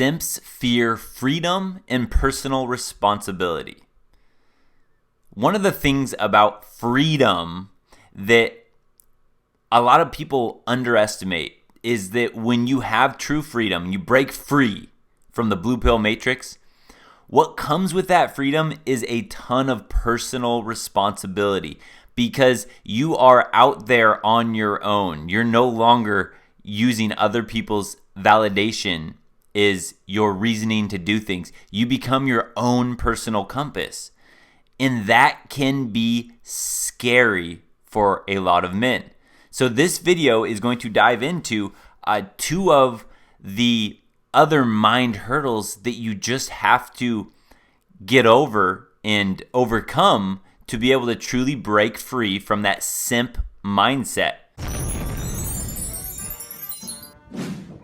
Simps fear freedom and personal responsibility. One of the things about freedom that a lot of people underestimate is that when you have true freedom, you break free from the blue pill matrix, what comes with that freedom is a ton of personal responsibility because you are out there on your own. You're no longer using other people's validation is your reasoning to do things. You become your own personal compass. And that can be scary for a lot of men. So this video is going to dive into two of the other mind hurdles that you just have to get over and overcome to be able to truly break free from that simp mindset.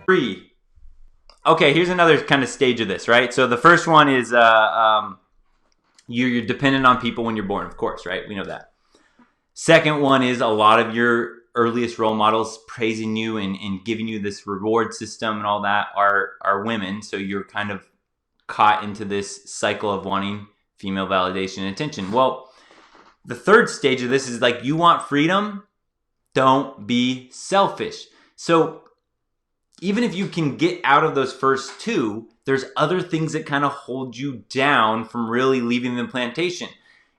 Free. Okay, here's another kind of stage of this, right? So the first one is you're dependent on people when you're born, of course, right? We know that. Second one is a lot of your earliest role models praising you and giving you this reward system and all that are women. So you're kind of caught into this cycle of wanting female validation and attention. Well, the third stage of this is like you want freedom, don't be selfish. So even if you can get out of those first two, there's other things that kind of hold you down from really leaving the plantation.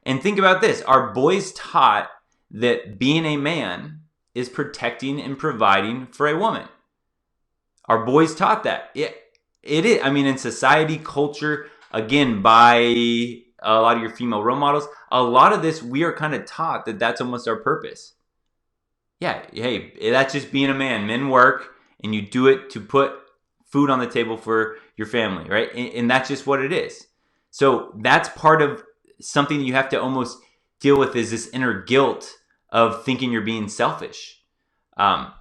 And think about this. Are boys taught that being a man is protecting and providing for a woman? Are boys taught that? It is. I mean, in society, culture, again, by a lot of your female role models, a lot of this, we are kind of taught that that's almost our purpose. Yeah, hey, that's just being a man. Men work, and you do it to put food on the table for your family, right? And that's just what it is. So that's part of something that you have to almost deal with is this inner guilt of thinking you're being selfish. And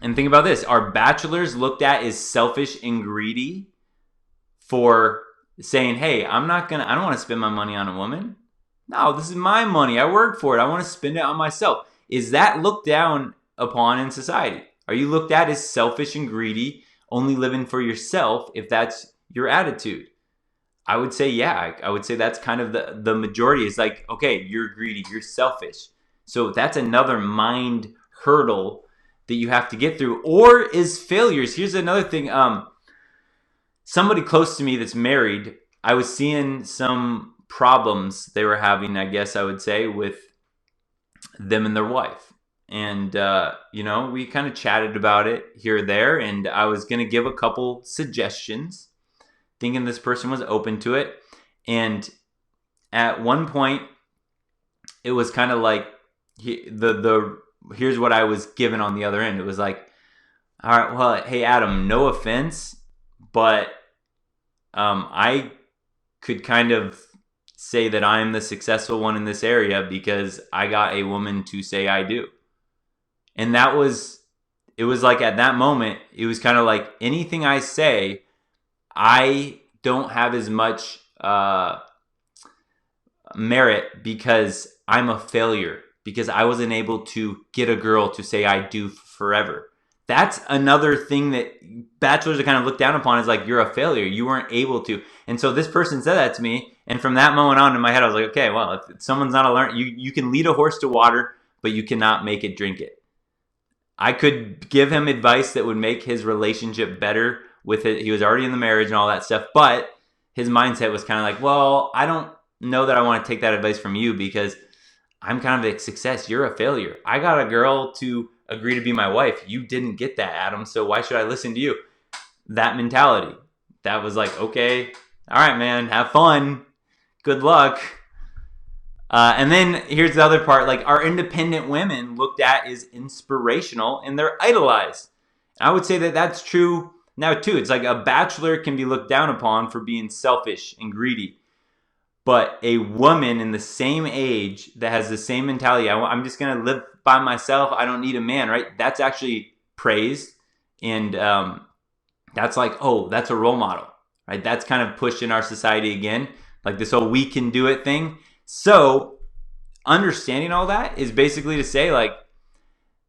think about this. Are bachelors looked at as selfish and greedy for saying, hey, I don't want to spend my money on a woman. No, this is my money. I work for it. I want to spend it on myself. Is that looked down upon in society? Are you looked at as selfish and greedy, only living for yourself if that's your attitude? I would say, yeah. I would say that's kind of the majority. Is like, okay, you're greedy, you're selfish. So that's another mind hurdle that you have to get through. Or is failures. Here's another thing. Somebody close to me that's married, I was seeing some problems they were having, I guess I would say, with them and their wife. And, we kind of chatted about it here or there. And I was going to give a couple suggestions, thinking this person was open to it. And at one point, it was kind of like, here's what I was given on the other end. It was like, all right, well, hey, Adam, no offense, but I could kind of say that I'm the successful one in this area because I got a woman to say I do. And it was like at that moment, it was kind of like anything I say, I don't have as much merit because I'm a failure, because I wasn't able to get a girl to say I do forever. That's another thing that bachelors are kind of looked down upon, is like, you're a failure. You weren't able to. And so this person said that to me. And from that moment on in my head, I was like, okay, well, if someone's not a learner, you can lead a horse to water, but you cannot make it drink it. I could give him advice that would make his relationship better with it. He was already in the marriage and all that stuff. But his mindset was kind of like, well, I don't know that I want to take that advice from you because I'm kind of a success. You're a failure. I got a girl to agree to be my wife. You didn't get that, Adam. So why should I listen to you? That mentality. That was like, okay, all right, man, have fun. Good luck. And then here's the other part. Like, are independent women looked at as inspirational and they're idolized? I would say that that's true now too. It's like a bachelor can be looked down upon for being selfish and greedy. But a woman in the same age that has the same mentality, I'm just going to live by myself, I don't need a man, right? That's actually praised. And that's like, oh, that's a role model, right? That's kind of pushed in our society again, like this whole we can do it thing. So understanding all that is basically to say, like,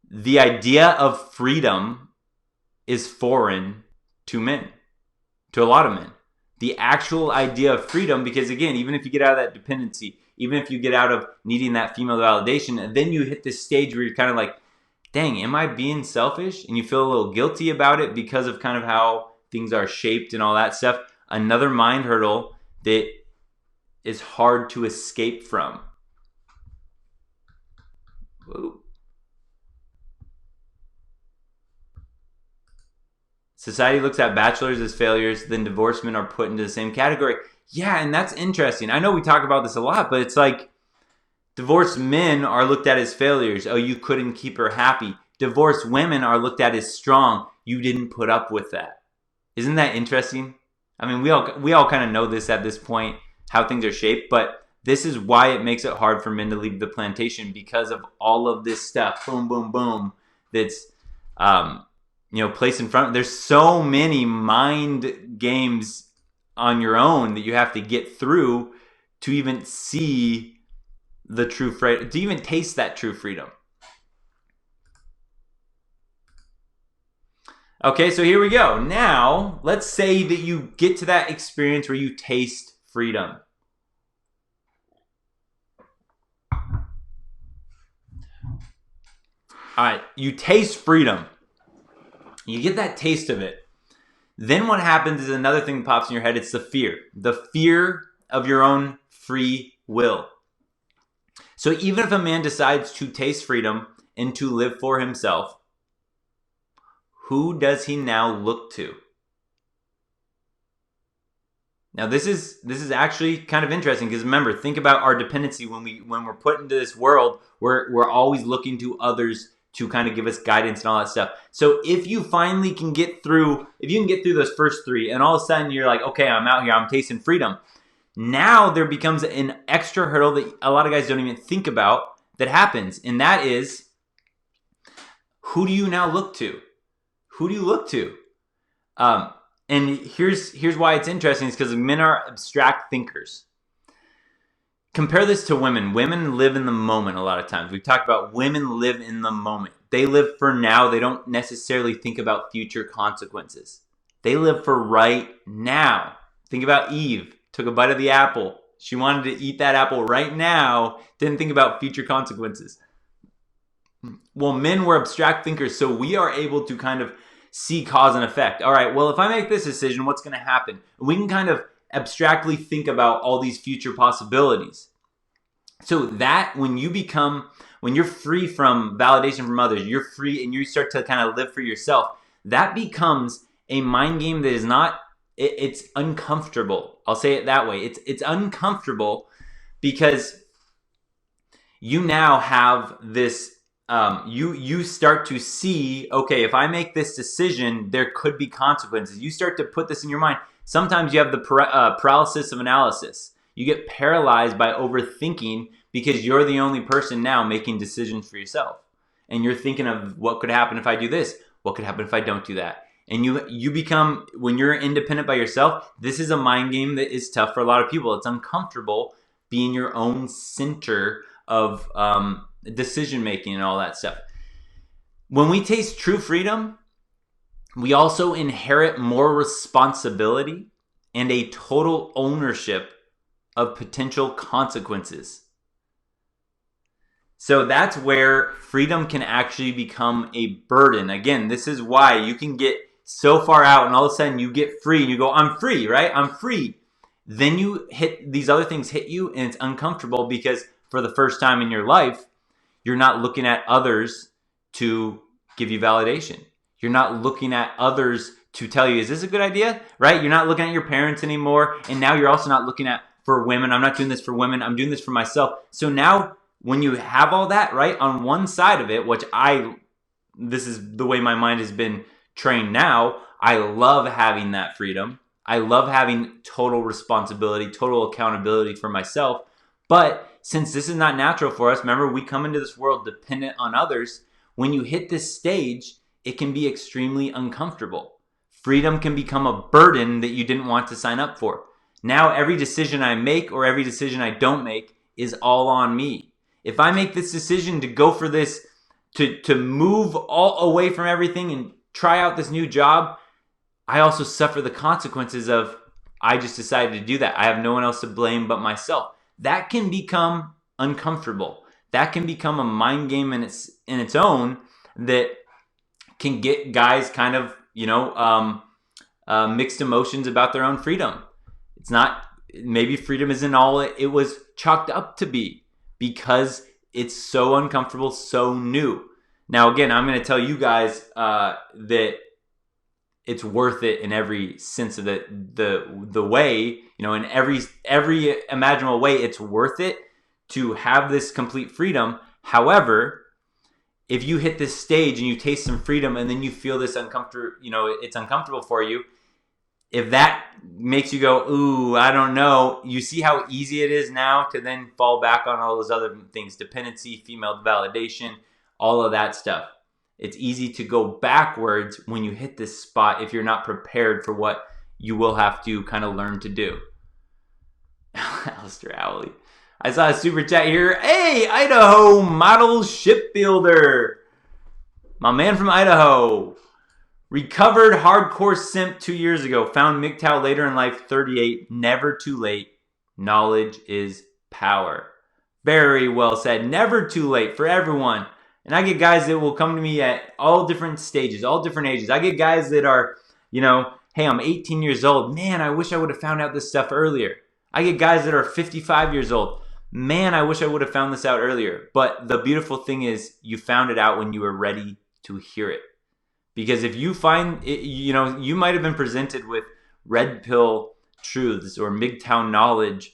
the idea of freedom is foreign to men, to a lot of men. The actual idea of freedom, because again, even if you get out of that dependency, even if you get out of needing that female validation, and then you hit this stage where you're kind of like, dang, am I being selfish? And you feel a little guilty about it because of kind of how things are shaped and all that stuff. Another mind hurdle that is hard to escape from. Whoa. Society looks at bachelors as failures, then divorced men are put into the same category. Yeah, and that's interesting. I know we talk about this a lot, but it's like divorced men are looked at as failures. Oh, you couldn't keep her happy. Divorced women are looked at as strong. You didn't put up with that. Isn't that interesting? I mean, we all kind of know this at this point, how things are shaped, but this is why it makes it hard for men to leave the plantation, because of all of this stuff, boom, boom, boom, that's placed in front. There's so many mind games on your own that you have to get through to even see the true freedom, to even taste that true freedom. Okay, so here we go. Now, let's say that you get to that experience where you taste freedom. All right, you taste freedom. You get that taste of it. Then what happens is another thing that pops in your head. It's the fear of your own free will. So even if a man decides to taste freedom and to live for himself, who does he now look to? Now this is actually kind of interesting, because remember, think about our dependency. When we're put into this world, we're always looking to others to kind of give us guidance and all that stuff. So if you finally can get through, those first three, and all of a sudden you're like, okay, I'm out here, I'm tasting freedom. Now there becomes an extra hurdle that a lot of guys don't even think about that happens, and that is, who do you now look to? Who do you look to? And here's why it's interesting, is because men are abstract thinkers. Compare this to women. Women live in the moment a lot of times. We've talked about women live in the moment. They live for now. They don't necessarily think about future consequences. They live for right now. Think about Eve. Took a bite of the apple. She wanted to eat that apple right now. Didn't think about future consequences. Well, men were abstract thinkers, so we are able to kind of see cause and effect. All right, well, if I make this decision, what's going to happen? We can kind of abstractly think about all these future possibilities. So that when you're free from validation from others, you're free and you start to kind of live for yourself, that becomes a mind game that is not, it's uncomfortable. I'll say it that way. It's uncomfortable because you now have this, you start to see, okay, if I make this decision, there could be consequences. You start to put this in your mind. Sometimes you have the paralysis of analysis. You get paralyzed by overthinking because you're the only person now making decisions for yourself. And you're thinking of what could happen if I do this? What could happen if I don't do that? And you become, when you're independent by yourself, this is a mind game that is tough for a lot of people. It's uncomfortable being your own center of decision making and all that stuff. When we taste true freedom, we also inherit more responsibility and a total ownership of potential consequences. So that's where freedom can actually become a burden. Again, this is why you can get so far out and all of a sudden you get free and you go, I'm free, right? I'm free. Then you hit, these other things hit you and it's uncomfortable because for the first time in your life, you're not looking at others to give you validation. You're not looking at others to tell you, is this a good idea? Right? You're not looking at your parents anymore. And now you're also not looking at for women. I'm not doing this for women. I'm doing this for myself. So now when you have all that, right, on one side of it, which this is the way my mind has been trained now, I love having that freedom. I love having total responsibility, total accountability for myself. But since this is not natural for us, remember, we come into this world dependent on others. When you hit this stage, it can be extremely uncomfortable. Freedom can become a burden that you didn't want to sign up for. Now, every decision I make or every decision I don't make is all on me. If I make this decision to go for this, to move all away from everything and try out this new job, I also suffer the consequences of, I just decided to do that. I have no one else to blame but myself. That can become uncomfortable. That can become a mind game in its own that can get guys kind of, mixed emotions about their own freedom. It's not, maybe freedom isn't all it was chalked up to be, because it's so uncomfortable, so new. Now, again, I'm going to tell you guys that it's worth it in every sense of the way, in every imaginable way. It's worth it to have this complete freedom. However, if you hit this stage and you taste some freedom and then you feel this uncomfortable, it's uncomfortable for you, if that makes you go, ooh, I don't know, you see how easy it is now to then fall back on all those other things, dependency, female validation, all of that stuff. It's easy to go backwards when you hit this spot if you're not prepared for what you will have to kind of learn to do. Alistair Owley. I saw a super chat here. Hey, Idaho model shipbuilder. My man from Idaho. Recovered hardcore simp 2 years ago. Found MGTOW later in life, 38. Never too late. Knowledge is power. Very well said. Never too late for everyone. And I get guys that will come to me at all different stages, all different ages. I get guys that are, hey, I'm 18 years old. Man, I wish I would have found out this stuff earlier. I get guys that are 55 years old. Man, I wish I would have found this out earlier. But the beautiful thing is you found it out when you were ready to hear it. Because if you find it, you might have been presented with red pill truths or MGTOW knowledge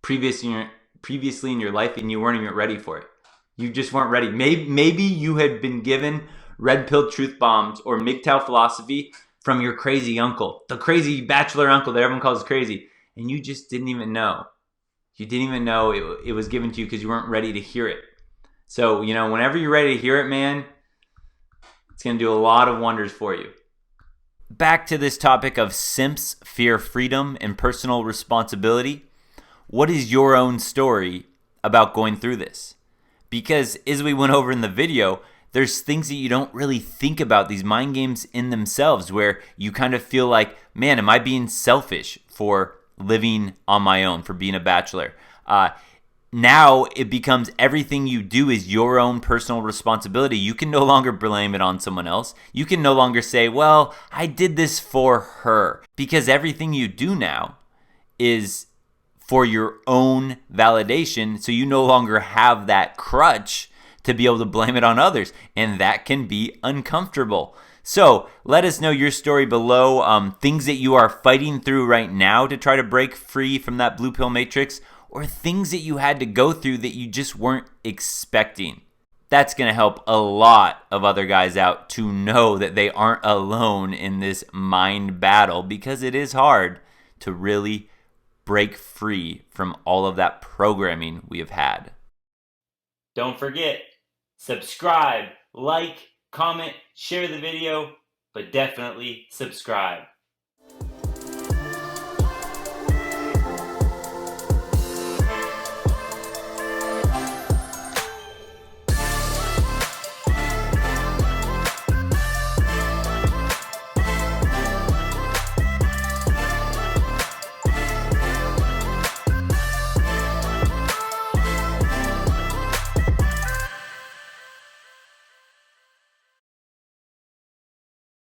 previously in your life, and you weren't even ready for it. You just weren't ready. Maybe you had been given red pill truth bombs or MGTOW philosophy from your crazy uncle, the crazy bachelor uncle that everyone calls crazy, and you just didn't even know. You didn't even know it was given to you because you weren't ready to hear it. So, whenever you're ready to hear it, man, it's going to do a lot of wonders for you. Back to this topic of simps, fear, freedom, and personal responsibility. What is your own story about going through this? Because as we went over in the video, there's things that you don't really think about, these mind games in themselves, where you kind of feel like, man, am I being selfish for living on my own, for being a bachelor? Now it becomes everything you do is your own personal responsibility. You can no longer blame it on someone else. You can no longer say, well, I did this for her, because everything you do now is for your own validation. So you no longer have that crutch to be able to blame it on others. And that can be uncomfortable. So let us know your story below, things that you are fighting through right now to try to break free from that blue pill matrix, or things that you had to go through that you just weren't expecting. That's going to help a lot of other guys out to know that they aren't alone in this mind battle, because it is hard to really break free from all of that programming we have had. Don't forget, subscribe, like, comment, share the video, but definitely subscribe.